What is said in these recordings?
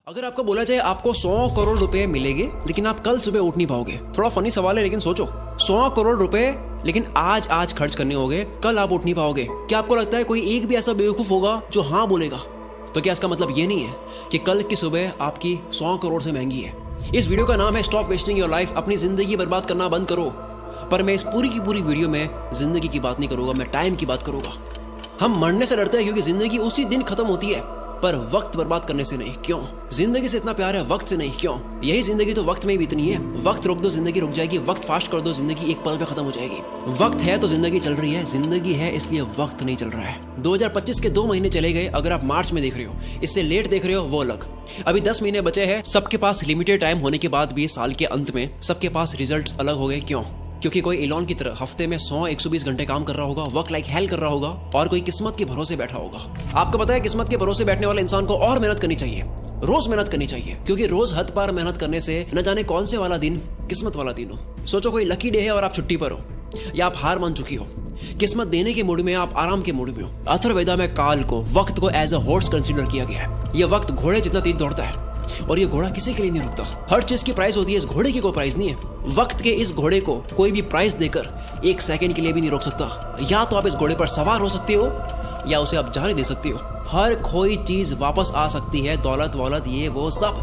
अगर आपको बोला जाए आपको 100 करोड़ रुपए मिलेंगे लेकिन आप कल सुबह उठ नहीं पाओगे, थोड़ा फनी सवाल है लेकिन सोचो, 100 करोड़ रुपए लेकिन आज खर्च करने होंगे, कल आप उठ नहीं पाओगे। क्या आपको लगता है कोई एक भी ऐसा बेवकूफ होगा जो हाँ बोलेगा? तो क्या इसका मतलब ये नहीं है कि कल की सुबह आपकी 100 करोड़ से महंगी है? इस वीडियो का नाम है स्टॉप वेस्टिंग योर लाइफ, अपनी जिंदगी बर्बाद करना बंद करो। पर मैं इस पूरी की पूरी वीडियो में जिंदगी की बात नहीं करूंगा, मैं टाइम की बात करूंगा। हम मरने से डरते हैं क्योंकि जिंदगी उसी दिन खत्म होती है, पर वक्त बर्बाद करने से नहीं। क्यों? जिंदगी से इतना प्यार है, वक्त से नहीं। क्यों? यही जिंदगी तो वक्त में ही बीतनी है। वक्त रोक दो जिंदगी रुक जाएगी, वक्त फास्ट कर दो जिंदगी एक पल पे खत्म हो जाएगी। वक्त है तो जिंदगी चल रही है, जिंदगी है इसलिए वक्त नहीं चल रहा है। 2025 के 2 महीने चले गए, अगर आप मार्च में देख रहे हो, इससे लेट देख रहे हो वो अलग। अभी 10 महीने बचे हैं। सबके पास लिमिटेड टाइम होने के बाद भी साल के अंत में सबके पास रिजल्ट अलग हो गए। क्यों? क्योंकि कोई एलॉन की तरह हफ्ते में 100-120 घंटे काम कर रहा होगा, वर्क लाइक हेल कर रहा होगा, और कोई किस्मत के भरोसे बैठा होगा। आपको पता है किस्मत के भरोसे बैठने वाले इंसान को और मेहनत करनी चाहिए, रोज मेहनत करनी चाहिए, क्योंकि रोज हद पार मेहनत करने से न जाने कौन से वाला दिन किस्मत वाला दिन हो। सोचो कोई लकी डे है और आप छुट्टी पर हो, या आप हार मान चुकी हो, किस्मत देने के मूड में, आप आराम के मूड में हो। अथर्ववेदा में काल को, वक्त को एज अ हॉर्स कंसीडर किया गया है। यह वक्त घोड़े जितना तेज दौड़ता है और ये घोड़ा किसी के लिए नहीं रुकता। हर चीज की प्राइस होती है, इस घोड़े की कोई प्राइस नहीं है। वक्त के इस घोड़े को कोई भी प्राइस देकर 1 सेकंड के लिए भी नहीं रोक सकता। या तो आप इस घोड़े पर सवार हो सकते हो या उसे आप जाने दे सकते हो। हर कोई चीज वापस आ सकती है, दौलत वौलत ये वो सब,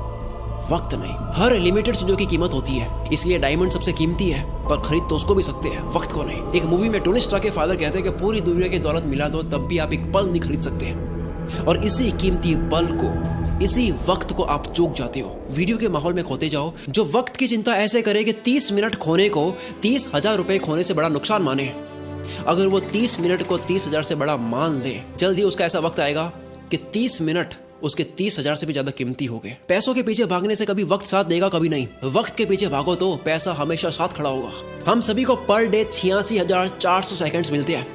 वक्त नहीं। हर लिमिटेड चीजों की कीमत होती है, इसलिए डायमंड सबसे कीमती है, पर खरीद तो उसको भी सकते हैं, वक्त को नहीं। एक मूवी में टोनी स्टार्क के फादर कहते हैं कि पूरी दुनिया की दौलत मिला दो तब भी आप एक पल नहीं खरीद सकते, और इसी कीमती पल को, इसी वक्त को आप चूक जाते हो। वीडियो के माहौल में खोते जाओ। जो वक्त की चिंता ऐसे करे कि 30 मिनट खोने को 30,000 रुपए खोने से बड़ा नुकसान माने, अगर वो 30 मिनट को 30,000 से बड़ा मान ले, जल्द ही उसका ऐसा वक्त आएगा कि 30 मिनट उसके 30,000 से भी ज्यादा कीमती हो गए। पैसों के पीछे भागने से कभी वक्त साथ देगा, कभी नहीं। वक्त के पीछे भागो तो पैसा हमेशा साथ खड़ा होगा। हम सभी को पर डे 86,400 सेकंड्स मिलते हैं।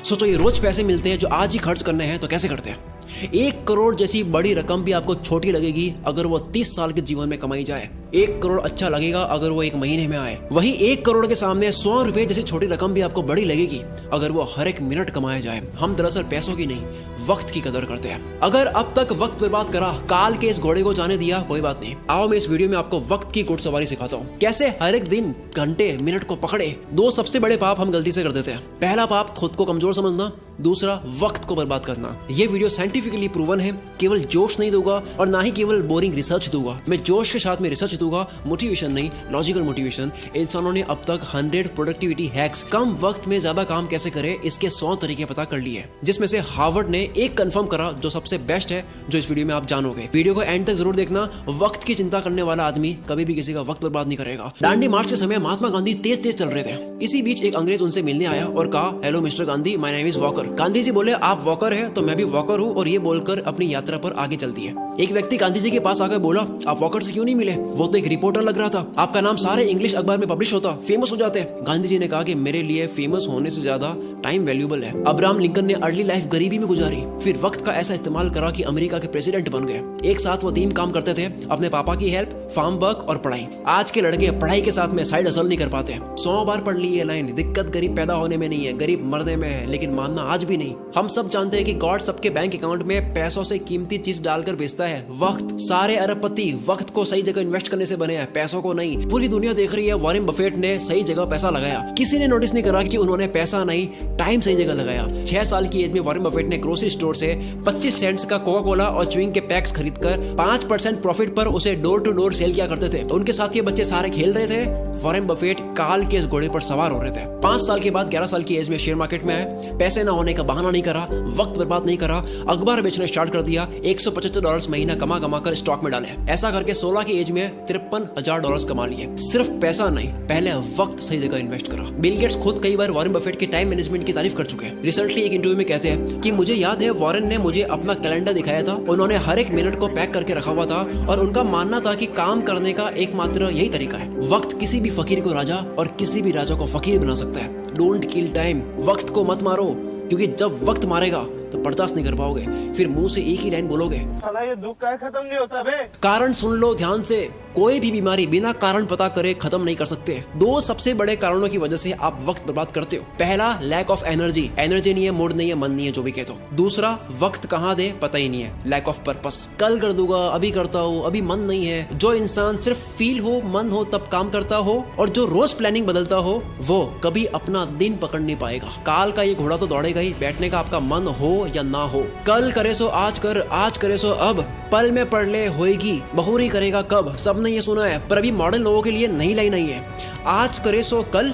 सोचो ये रोज पैसे मिलते हैं जो आज ही खर्च करने हैं, तो कैसे करते हैं? 1 करोड़ जैसी बड़ी रकम भी आपको छोटी लगेगी अगर वो 30 साल के जीवन में कमाई जाए। 1 करोड़ अच्छा लगेगा अगर वो 1 महीने में आए। वही 1 करोड़ के सामने 100 रुपए जैसी छोटी रकम भी आपको बड़ी लगेगी अगर वो हर 1 मिनट कमाया जाए। हम दरअसल पैसों की नहीं, वक्त की कदर करते हैं। अगर अब तक वक्त बर्बाद करा, काल के इस घोड़े को जाने दिया, कोई बात नहीं। आओ मैं इस वीडियो में आपको वक्त की घुड़सवारी सिखाता हूँ, कैसे हर एक दिन, घंटे, मिनट को पकड़े। 2 सबसे बड़े पाप हम गलती से कर देते हैं। पहला पाप खुद को कमजोर समझना, दूसरा वक्त को बर्बाद करना। ये वीडियो साइंटिफिकली प्रूवन है, केवल जोश नहीं दूंगा और ना ही केवल बोरिंग रिसर्च दूंगा। मैं जोश के साथ में रिसर्च दूंगा, मोटिवेशन नहीं, लॉजिकल मोटिवेशन। इंसानों ने अब तक 100 प्रोडक्टिविटी हैक्स, कम वक्त में ज्यादा काम कैसे करें, इसके 100 तरीके पता कर लिए, जिसमें से हार्वर्ड ने एक कंफर्म करा जो सबसे बेस्ट है, जो इस वीडियो में आप जानोगे। वीडियो को एंड तक जरूर देखना। वक्त की चिंता करने वाला आदमी कभी भी किसी का वक्त बर्बाद नहीं करेगा। दांडी मार्च के समय महात्मा गांधी तेज तेज चल रहे थे। इसी बीच एक अंग्रेज उनसे मिलने आया और कहा, hello mister Gandhi, my name is Walker. Gandhi ji बोले, आप वॉकर है तो मैं भी वॉकर हूँ, और ये बोलकर अपनी यात्रा पर आगे चल दिए। एक व्यक्ति गांधी जी के पास आकर बोला, आप वॉकर से क्यों नहीं मिले? वो तो एक रिपोर्टर लग रहा था, आपका नाम सारे इंग्लिश अखबार में पब्लिश होता, फेमस हो जाते। गांधी जी ने कहा कि मेरे लिए फेमस होने से ज्यादा टाइम वैल्यूएबल है। अब्राहम लिंकन ने अर्ली लाइफ गरीबी में गुजारी, फिर वक्त का ऐसा इस्तेमाल करा कि अमेरिका के प्रेसिडेंट बन गए। एक साथ वो 3 काम करते थे, अपने पापा की हेल्प, फार्म वर्क और पढ़ाई। आज के लड़के पढ़ाई के साथ में साइड हसल नहीं कर पाते। 100 बार पढ़ ली ये लाइन, दिक्कत गरीब पैदा होने में नहीं है, गरीब मरने में है, लेकिन मानना आज भी नहीं। हम सब जानते हैं कि गॉड सबके बैंक अकाउंट में पैसों से कीमती चीज डालकर भेजता है, वक्त। सारे अरबपति वक्त को सही जगह इन्वेस्ट करने से बने हैं, पैसों को नहीं। पूरी दुनिया देख रही है वॉरेन बफेट ने सही जगह पैसा लगाया। किसी ने नोटिस नहीं करा कि उन्होंने पैसा नहीं, टाइम सही जगह लगाया। 6 साल की एज में वॉरेन बफेट ने ग्रोसरी स्टोर से 25 सेंट्स का कोका कोला और च्युइंग के पैक्स खरीदकर 5% प्रॉफिट पर उसे डोर टू डोर सेल किया करते थे। उनके साथ ये बच्चे सारे खेल रहे थे, वॉरेन बफेट काल के इस घोड़े पर सवार हो रहे थे। 5 साल के बाद 11 साल की एज में शेयर मार्केट में आए। पैसे ना होने का बहाना नहीं करा, वक्त बर्बाद नहीं करा, अखबार बेचना स्टार्ट कर दिया। $175 महीना कमा कर स्टॉक में डाले। ऐसा करके 16 की एज में $53,000 कमा लिए। सिर्फ पैसा नहीं, पहले वक्त सही जगह इन्वेस्ट करा। बिल गेट्स खुद कई बार वॉरेन बफेट के टाइम मैनेजमेंट की तारीफ कर चुके हैं। रिसेंटली एक इंटरव्यू में कहते हैं कि मुझे याद है वॉरेन ने मुझे अपना कैलेंडर दिखाया था, उन्होंने हर 1 मिनट को पैक करके रखा हुआ था, और उनका मानना था कि काम करने का एकमात्र यही तरीका है। वक्त किसी भी फकीर को राजा और किसी भी राजा को फकीर बना सकता है। डोंट किल टाइम, वक्त को मत मारो, क्योंकि जब वक्त मारेगा तो बर्दाश्त नहीं कर पाओगे, फिर मुंह से एक ही लाइन बोलोगे, साला ये दुख का खत्म नहीं होता बे। कारण सुन लो ध्यान से, कोई भी बीमारी बिना कारण पता करे खत्म नहीं कर सकते। दो सबसे बड़े कारणों की वजह से आप वक्त बर्बाद करते हो। पहला, लैक ऑफ एनर्जी नहीं है, मूड नहीं है, मन नहीं है, जो भी कहते हो। दूसरा, वक्त कहाँ दे पता ही नहीं है, लैक ऑफ पर्पस। कल कर दूंगा, अभी करता हूँ, अभी मन नहीं है। जो इंसान सिर्फ फील हो, मन हो तब काम करता हो और जो रोज प्लानिंग बदलता हो, वो कभी अपना दिन पकड़ नहीं पाएगा। काल का ये घोड़ा तो दौड़ेगा ही, बैठने का आपका मन हो या ना हो। कल करे सो आज कर, आज करे सो अब, पल में पढ़ ले होएगी, बहुरी करेगा कब। सबने ये सुना है, पर अभी मॉडर्न लोगों के लिए नई लाइन आई है, आज करे सो कल,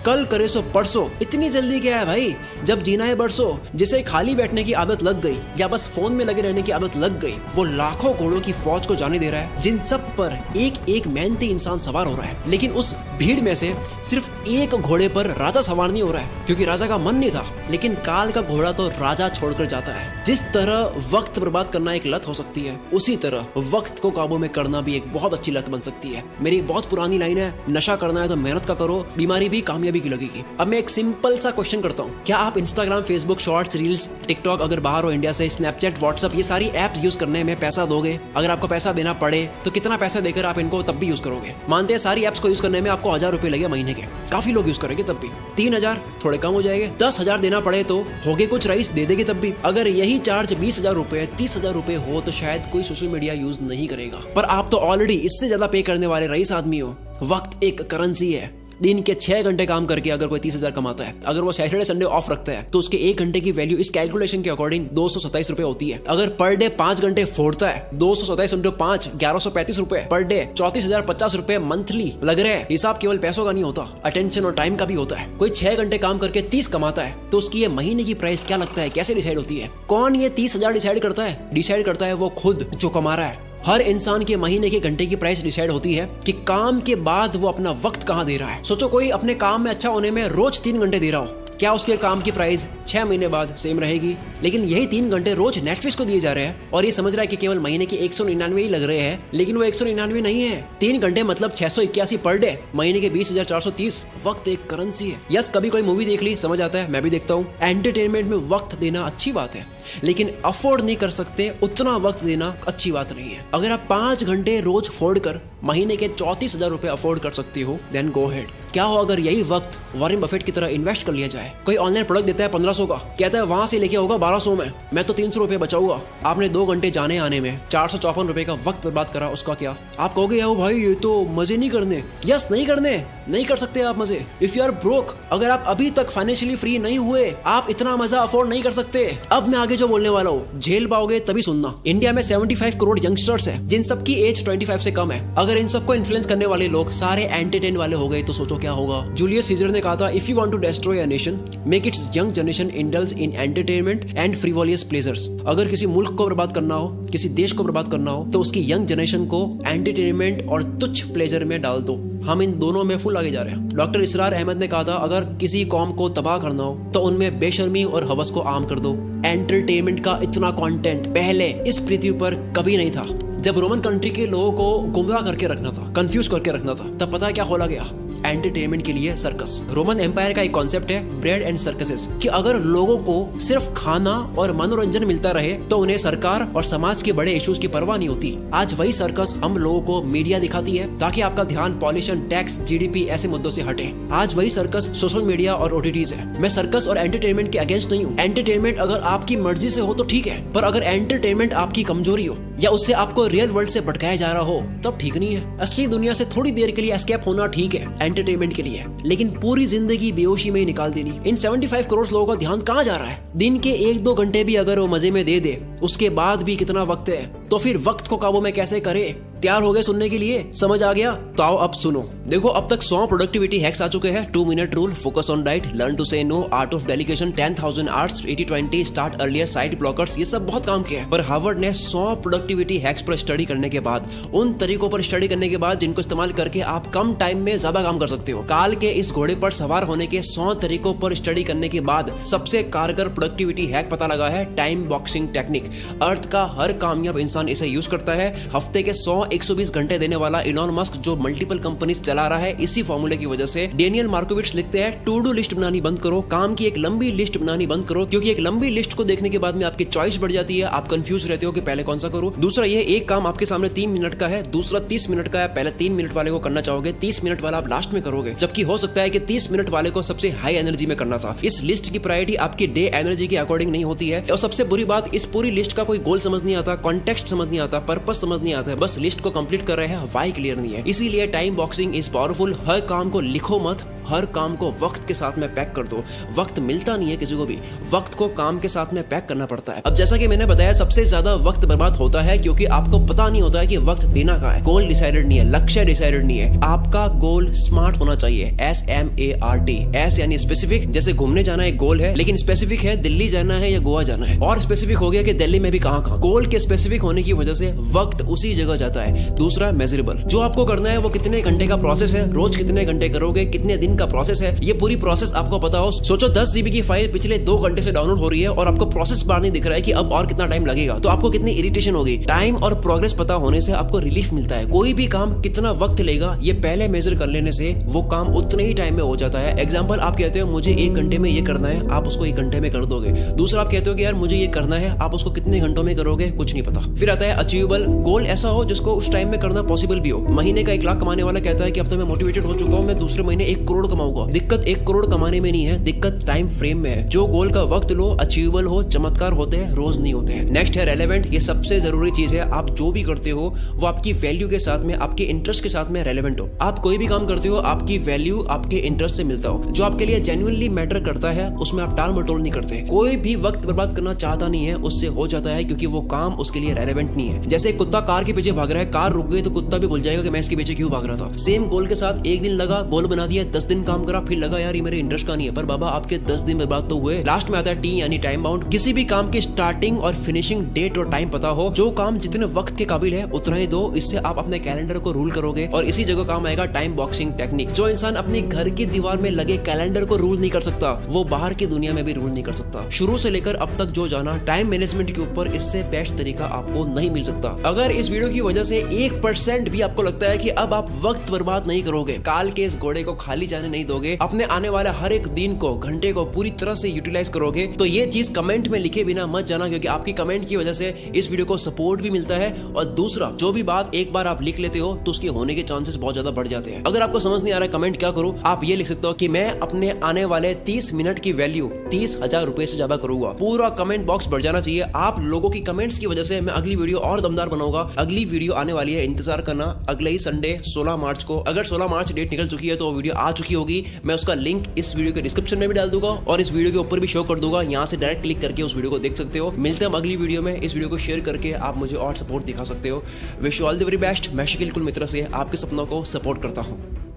कल करे सो परसों। इतनी जल्दी क्या है भाई, जब जीना है बरसों। जिसे खाली बैठने की आदत लग गई या बस फोन में लगे रहने की आदत लग गई, वो लाखों घोड़ों की फौज को जाने दे रहा है, जिन सब पर एक एक मेहनती इंसान सवार हो रहा है। लेकिन उस भीड़ में से सिर्फ एक घोड़े पर राजा सवार नहीं हो रहा है, क्योंकि राजा का मन नहीं था। लेकिन काल का घोड़ा तो राजा छोड़कर जाता है। जिस तरह वक्त बर्बाद करना एक लत हो सकती है, उसी तरह वक्त को काबू में करना भी एक बहुत अच्छी लत बन सकती है। मेरी एक बहुत पुरानी लाइन है, नशा करना है तो मेहनत का करो, बीमारी भी कामयाबी की लगेगी। अब मैं एक सिंपल सा क्वेश्चन करता हूँ, क्या आप Instagram, Facebook, shorts, reels, TikTok, अगर बाहर हो इंडिया से, स्नैपचैट, व्हाट्सएप, ये सारी एप्स यूज करने में पैसा दोगे? अगर आपको पैसा देना पड़े तो कितना पैसा देकर आप इनको तब भी यूज करोगे? मानते हैं सारी एप्स को यूज करने में आपको 1000 रुपए लगे महीने के, काफी लोग यूज करेंगे तब भी। 3000 थोड़े कम हो जाएंगे, 10,000 देना पड़े तो होगे कुछ रईस दे देंगे तब भी। अगर यही चार्ज 20,000 रुपए, 30,000 रुपए हो तो शायद कोई सोशल मीडिया यूज नहीं करेगा। पर आप तो ऑलरेडी इससे ज्यादा पे करने वाले रईस आदमी हो। वक्त एक करेंसी है। दिन के 6 घंटे काम करके अगर कोई 30,000 कमाता है, अगर वो सैटरडे संडे ऑफ रखता है, तो उसके 1 घंटे की वैल्यू इस कैलकुलेशन के अकॉर्डिंग 227 रुपए होती है। अगर पर डे 5 घंटे फोड़ता है, 227 इंटू 5, 1135 रुपए पर डे, 34,050 रुपए मंथली लग रहे हैं। हिसाब केवल पैसों का नहीं होता, अटेंशन और टाइम का भी होता है। कोई 6 घंटे काम करके 30 कमाता है, तो उसकी ये महीने की प्राइस क्या लगता है, कैसे डिसाइड होती है? कौन ये 30,000 डिसाइड करता है? डिसाइड करता है वो खुद जो कमा रहा है। हर इंसान के महीने के घंटे की प्राइस डिसाइड होती है कि काम के बाद वो अपना वक्त कहाँ दे रहा है। सोचो कोई अपने काम में अच्छा होने में रोज 3 घंटे दे रहा हो, क्या उसके काम की प्राइस 6 महीने बाद सेम रहेगी? लेकिन यही 3 घंटे रोज नेटफ्लिक्स को दिए जा रहे हैं और ये समझ रहा है कि केवल महीने के 199 ही लग रहे हैं, लेकिन वो 199 नहीं है। 3 घंटे मतलब 681 पर डे, महीने के 20,430। वक्त एक करेंसी है। यस, कभी कोई मूवी देख ली, समझ आता है, मैं भी देखता हूँ। एंटरटेनमेंट में वक्त देना अच्छी बात है, लेकिन अफोर्ड नहीं कर सकते उतना वक्त देना अच्छी बात नहीं है। अगर आप 5 घंटे रोज फोड़ कर महीने के 34,000 रुपए अफोर्ड कर सकती हो, देन गो हेड। क्या हो अगर यही वक्त वॉरेन बफेट की तरह इन्वेस्ट कर लिया जाए? कोई ऑनलाइन प्रोडक्ट देता है 1500 का, कहता है वहां से लेके होगा 1200 में, मैं तो 300 रुपए बचाऊंगा। आपने 2 घंटे जाने आने में 454 रुपए का वक्त बर्बाद करा, उसका क्या? आप कहोगे यार भाई ये तो मजे नहीं करने। यस, नहीं करने, नहीं कर सकते आप मजे। इफ यू आर ब्रोक, अगर आप अभी तक फाइनेंशियली फ्री नहीं हुए, आप इतना मजा अफोर्ड नहीं कर सकते। अब मैं आगे जो बोलने वाला हूँ झेल पाओगे तभी सुनना। इंडिया में 75 करोड़ यंगस्टर्स है, जिन सबकी एज 25 से कम है। अगर इन सबको इन्फ्लुएंस करने वाले लोग सारे एंटरटेन वाले हो गए तो सोचो क्या होगा। जूलियस सीजर ने कहा था, if you want to destroy a nation, make its young generation indulge in entertainment and frivolous pleasures. अगर किसी मुल्क को बर्बाद करना हो, किसी देश को बर्बाद करना हो, तो उसकी यंग जनरेशन को एंटरटेनमेंट और तुच्छ प्लेजर में डाल दो। हम इन दोनों में फुल आगे जा रहे हैं। डॉक्टर इसरार अहमद ने कहा था, अगर किसी कौम को तबाह करना हो तो उनमें बेशर्मी और हवस को आम कर दो। एंटरटेनमेंट का इतना कंटेंट पहले इस पृथ्वी पर कभी नहीं था। जब रोमन कंट्री के लोगों को गुमराह करके रखना था, कंफ्यूज करके रखना था, तब पता है क्या खोला गया? एंटरटेनमेंट के लिए सर्कस। रोमन एम्पायर का एक कॉन्सेप्ट है ब्रेड एंड सर्कसेस, कि अगर लोगों को सिर्फ खाना और मनोरंजन मिलता रहे तो उन्हें सरकार और समाज के बड़े इश्यूज की परवाह नहीं होती। आज वही सर्कस हम लोगों को मीडिया दिखाती है ताकि आपका ध्यान पॉल्यूशन, टैक्स, जीडीपी ऐसे मुद्दों से हटे। आज वही सर्कस सोशल मीडिया और ओटीटीज है। मैं सर्कस और एंटरटेनमेंट के अगेंस्ट नहीं हूँ। एंटरटेनमेंट अगर आपकी मर्जी से हो तो ठीक है, पर अगर एंटरटेनमेंट आपकी कमजोरी हो या उससे आपको रियल वर्ल्ड से भटकाया जा रहा हो तब ठीक नहीं है। असली दुनिया से थोड़ी देर के लिए एस्केप होना ठीक है एंटरटेनमेंट के लिए, लेकिन पूरी जिंदगी बेहोशी में ही निकाल देनी। इन 75 करोड़ लोगों का ध्यान कहाँ जा रहा है? दिन के 1-2 घंटे भी अगर वो मजे में दे दे, उसके बाद भी कितना वक्त है, तो फिर वक्त को काबू में कैसे करे? तैयार हो गए सुनने के लिए? समझ आ गया? तो आओ अब सुनो। देखो, अब तक 100 प्रोडक्टिविटी हैक्स आ चुके हैं। 2 minute rule, focus on diet, learn to say no, art of delegation, 10,000 arts, 80-20, start earlier, side blockers, ये सब बहुत काम किया है। पर हार्वर्ड ने 100 प्रोडक्टिविटी हैक्स पर स्टडी करने के बाद, उन तरीकों पर स्टडी करने के बाद जिनको इस्तेमाल करके आप कम टाइम में ज्यादा काम कर सकते हो, काल के इस घोड़े पर सवार होने के 100 तरीकों पर स्टडी करने के बाद सबसे कारगर प्रोडक्टिविटी हैक पता लगा है टाइम बॉक्सिंग टेक्निक। अर्थ का हर कामयाब इंसान इसे यूज करता है। हफ्ते के 100 120 घंटे देने वाला इलॉन मस्क जो मल्टीपल कंपनीज चला रहा है, इसी फॉर्मूले की वजह से डेनियल मार्कोविट्स लिखते हैं टू डू लिस्ट बनानी बंद करो, काम की एक लंबी लिस्ट बनानी बंद करो, क्योंकि एक लंबी लिस्ट को देखने के बाद में आपकी चॉइस बढ़ जाती है, आप कंफ्यूज रहते हो कि पहले कौन सा करूं। दूसरा ये एक काम आपके सामने 3 मिनट का है, दूसरा 30 मिनट का है, पहले 3 मिनट वाले को करना चाहोगे, 30 मिनट वाला आप लास्ट में करोगे, जबकि हो सकता है कि 30 मिनट वाले को सबसे हाई एनर्जी में करना था। इस लिस्ट की प्रायोरिटी आपकी डे एनर्जी के अकॉर्डिंग नहीं होती है। और सबसे बुरी बात, इस पूरी लिस्ट का कोई गोल समझ नहीं आता, कॉन्टेक्स्ट समझ नहीं आता, पर्पस समझ नहीं आता है, बस लिस्ट को कंप्लीट कर रहे हैं, व्हाई क्लियर नहीं है। इसीलिए टाइम बॉक्सिंग इज पावरफुल। हर काम को लिखो मत, हर काम को वक्त के साथ में पैक कर दो। वक्त मिलता नहीं है किसी को भी, वक्त को काम के साथ में पैक करना पड़ता है। अब जैसा कि मैंने बताया, सबसे ज्यादा वक्त बर्बाद होता है क्योंकि आपको पता नहीं होता है कि वक्त देना कहाँ है। गोल डिसाइडेड नहीं है, लक्ष्य डिसाइडेड नहीं है। आपका गोल स्मार्ट होना चाहिए, SMART। एस यानी स्पेसिफिक, जैसे घूमने जाना एक गोल है, लेकिन स्पेसिफिक है दिल्ली जाना है या गोवा जाना है, और स्पेसिफिक हो गया कि दिल्ली में भी कहाँ। गोल के स्पेसिफिक होने की वजह से वक्त उसी जगह जाता है। दूसरा मेजरेबल, जो आपको करना है वो कितने घंटे का प्रोसेस है, रोज कितने घंटे करोगे, कितने दिन का प्रोसेस है, ये पूरी प्रोसेस आपको पता हो। सोचो 10 GB की फाइल पिछले 2 घंटे से डाउनलोड हो रही है और आपको प्रोसेस बार नहीं दिख रहा है कि अब और कितना टाइम लगेगा, तो आपको कितनी इरिटेशन होगी। टाइम और प्रोग्रेस पता होने से आपको रिलीफ मिलता है। कोई भी काम कितना वक्त लेगा ये पहले मेजर कर लेने से वो काम उतने ही टाइम में हो जाता है। एग्जांपल, आप कहते हो मुझे 1 घंटे में ये करना है, आप उसको 1 घंटे में कर दोगे। दूसरा, आप कहते हो कि यार मुझे ये करना है, आप उसको कितने घंटों में करोगे, कुछ नहीं पता। फिर आता है अचीवेबल, गोल ऐसा हो जिसको उस टाइम में करना पॉसिबल भी हो। महीने का 1 लाख कमाने वाला कहता है कि अब तो मैं मोटिवेटेड हो चुका हूं, मैं दूसरे महीने 1 करोड़ कमाऊंगा। दिक्कत 1 करोड़ कमाने में नहीं है, दिक्कत टाइम फ्रेम में है। जो गोल का वक्त लो, अचीवेबल हो, चमत्कार होते हैं, रोज नहीं होते हैं। नेक्स्ट है रेलेवेंट। ये सबसे जरूरी चीज है। आप जो भी करते हो वो आपकी वैल्यू के साथ में, आपके इंटरेस्ट के साथ में रेलेवेंट हो। आप कोई भी काम करते हो, आपकी वैल्यू आपके इंटरेस्ट से मिलता हो। जो आपके लिए जेन्युइनली मैटर करता है उसमें आप टाल मटोल नहीं करते। कोई भी वक्त बर्बाद करना चाहता नहीं है, उससे हो जाता है, क्योंकि वो काम उसके लिए रेलेवेंट नहीं है। जैसे कुत्ता कार के पीछे भाग रहा है, कार रुक गई तो कुत्ता भी भूल जाएगा कि मैं इसके पीछे क्यों भाग रहा था। सेम गोल के साथ 1 दिन लगा, गोल बना दिया, 10 दिन काम करा, फिर लगा यार ये मेरे इंटरेस्ट का नहीं है, पर बाबा आपके 10 दिन बर्बाद तो हुए। लास्ट में आता है T यानी टाइम बाउंड। किसी भी काम की स्टार्टिंग और फिनिशिंग डेट और टाइम पता हो। जो काम जितने वक्त के काबिल है उतना ही दो, इससे आप अपने कैलेंडर को रूल करोगे। और इसी जगह काम आएगा टाइम बॉक्सिंग टेक्निक। जो इंसान अपने घर की दीवार में लगे कैलेंडर को रूल नहीं कर सकता, वो बाहर की दुनिया में भी रूल नहीं कर सकता। शुरू से लेकर अब तक जो जाना टाइम मैनेजमेंट के ऊपर, इससे बेस्ट तरीका आपको नहीं मिल सकता। अगर इस वीडियो की वजह से 1% भी आपको लगता है कि अब आप वक्त बर्बाद नहीं करोगे, काल के इस घोड़े को खाली जाने नहीं दोगे, अपने आने वाले हर एक दिन को, घंटे को पूरी तरह से यूटिलाइज करोगे, तो ये चीज कमेंट में लिखे बिना मत जाना, क्योंकि आपकी कमेंट की वजह से इस वीडियो को सपोर्ट भी मिलता है। और दूसरा, जो भी बात एक बार आप लिख लेते हो तो उसके होने के चांसेस बहुत ज्यादा बढ़ जाते हैं। अगर आपको समझ नहीं आ रहा है कमेंट क्या करूं, आप ये लिख सकते हो कि मैं अपने आने वाले 30 मिनट की वैल्यू 30,000 रुपए से ज्यादा करूंगा। पूरा कमेंट बॉक्स भर जाना चाहिए। आप लोगों की कमेंट्स की वजह से मैं अगली वीडियो और दमदार बनाऊंगा। अगली वीडियो आने वाली है, इंतजार करना, अगले ही संडे 16 मार्च को। अगर 16 मार्च डेट निकल चुकी है तो वीडियो आ चुकी होगी। मैं उसका लिंक इस वीडियो के डिस्क्रिप्शन में भी डाल दूंगा और इस वीडियो के ऊपर भी शो कर दूंगा। यहाँ से डायरेक्ट क्लिक करके उस वीडियो को देख सकते हो। मिलते हैं अगली वीडियो में। इस वीडियो को शेयर करके आप मुझे और सपोर्ट दिखा सकते हो। Wish you all the very best. मैं शकील कुल मित्र से आपके सपनों को सपोर्ट करता हूँ।